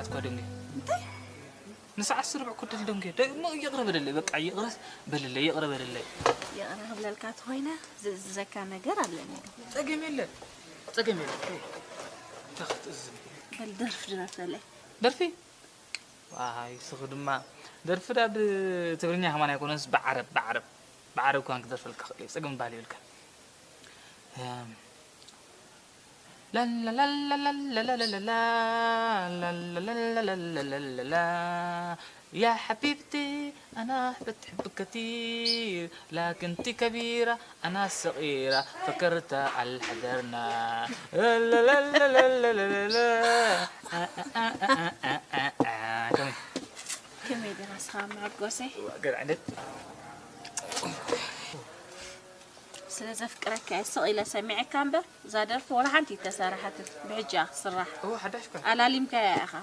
أتقدمني أنت نسعى السرب كنت الدنجي ما يقرب اللي بقى يقرب باللي يقرب اللي يقرب للكات هنا زكا نجار علينا تجميل تخت الزم بالدرف درف درفي واي سخد ما درف ده تبرني همانة يكونس بعرب كان كدرف الكخلي سجم بالي الك لا لا لا لا لا لا لا لا لا لا لا لا لا يا حبيبتي أنا بتحبك كثير لكن أنت كبيرة أنا صغيرة فكرت الحذرنا لا لا لا لا لا لا كمي كمي درس خام عقوسي وقر عندك سلازة فكرك الصغيرة سمعي كامبر زادرف ولا حنتي تسارحت بحجة صراحة هو حداش كان على ليمك يا أخا